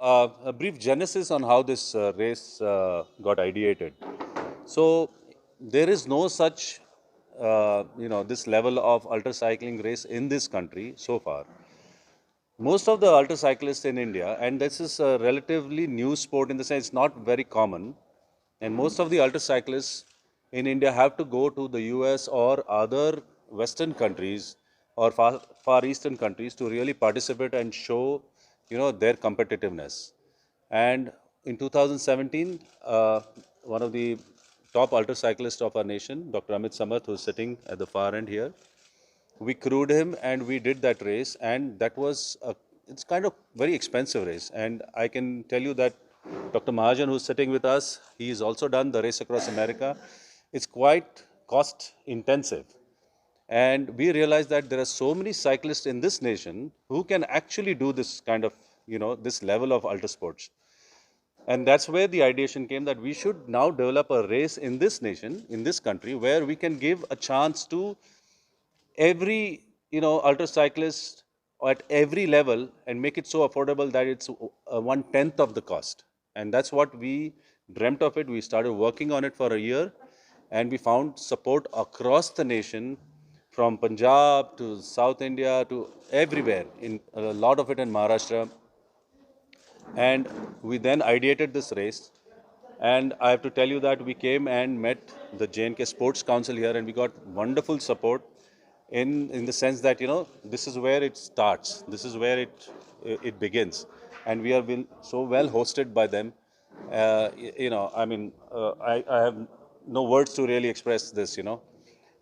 A brief genesis on how this race got ideated. So there is no such, this level of ultra cycling race in this country so far. Most of the ultra cyclists in India, and this is a relatively new sport in the sense it's not very common, and most of the ultra cyclists in India have to go to the US or other Western countries or far Eastern countries to really participate and show, their competitiveness. And in 2017, one of the top ultra cyclists of our nation, Dr. Amit Samath, who's sitting at the far end here, we crewed him and we did that race, and that was it's kind of very expensive race. And I can tell you that Dr. Mahajan, who's sitting with us, he's also done the race across America. It's quite cost intensive, and we realized that there are so many cyclists in this nation who can actually do this kind of, this level of ultra sports. And that's where the ideation came that we should now develop a race in this nation, in this country, where we can give a chance to every, ultra cyclist at every level and make it so affordable that it's 1/10 of the cost. And that's what we dreamt of it. We started working on it for a year, and we found support across the nation, from Punjab to South India to everywhere, in a lot of it in Maharashtra. And we then ideated this race. And I have to tell you that we came and met the J&K Sports Council here, and we got wonderful support in the sense that, this is where it starts. This is where it begins. And we have been so well hosted by them. I have no words to really express this.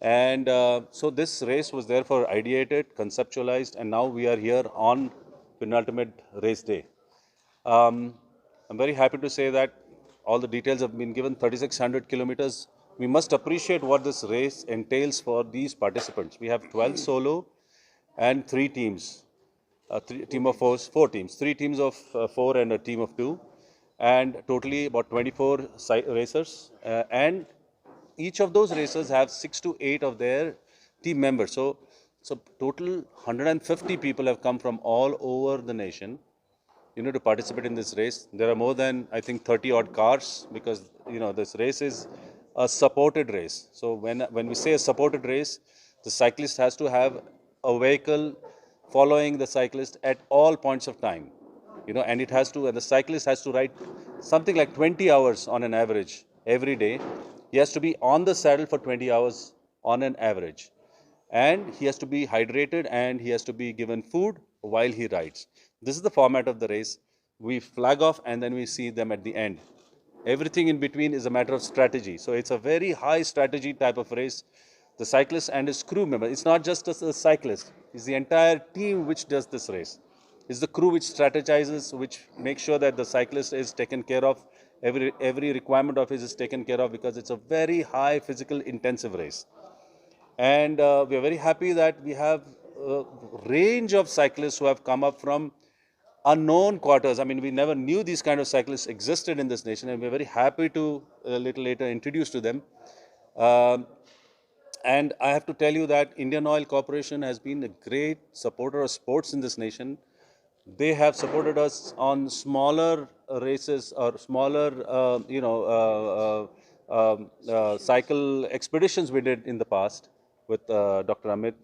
And so this race was therefore ideated, conceptualized, and now we are here on penultimate race day. I'm very happy to say that all the details have been given. 3,600 kilometers. We must appreciate what this race entails for these participants. We have 12 solo and 3 teams. Team of four teams. 3 teams of 4 and a team of 2. And totally about 24 racers. And each of those racers have 6 to 8 of their team members. So total 150 people have come from all over the nation, to participate in this race. There are more than, I think, 30 odd cars, because, this race is a supported race. So when we say a supported race, the cyclist has to have a vehicle following the cyclist at all points of time, and the cyclist has to ride something like 20 hours on an average every day. He has to be on the saddle for 20 hours on an average, and he has to be hydrated, and he has to be given food while he rides. This is the format of the race. We flag off and then we see them at the end. Everything in between is a matter of strategy. So it's a very high strategy type of race. The cyclist and his crew member, it's not just a cyclist, it's the entire team which does this race. It's the crew which strategizes, which makes sure that the cyclist is taken care of. Every requirement of his is taken care of, because it's a very high physical intensive race. And we are very happy that we have a range of cyclists who have come up from unknown quarters. I mean, we never knew these kind of cyclists existed in this nation, and we're very happy to a little later introduce to them. Um and I have to tell you that Indian Oil Corporation has been a great supporter of sports in this nation. They have supported us on smaller races or smaller, cycle expeditions we did in the past with Dr. Amit.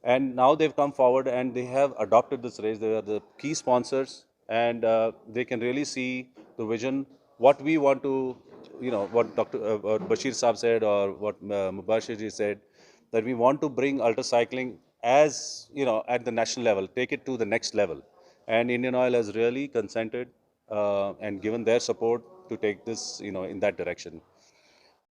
And now they've come forward and they have adopted this race. They are the key sponsors, and they can really see the vision, what we want to, what what Bashir Saab said, or what Mubashir ji said, that we want to bring ultra cycling as, at the national level, take it to the next level. And Indian Oil has really consented and given their support to take this, in that direction.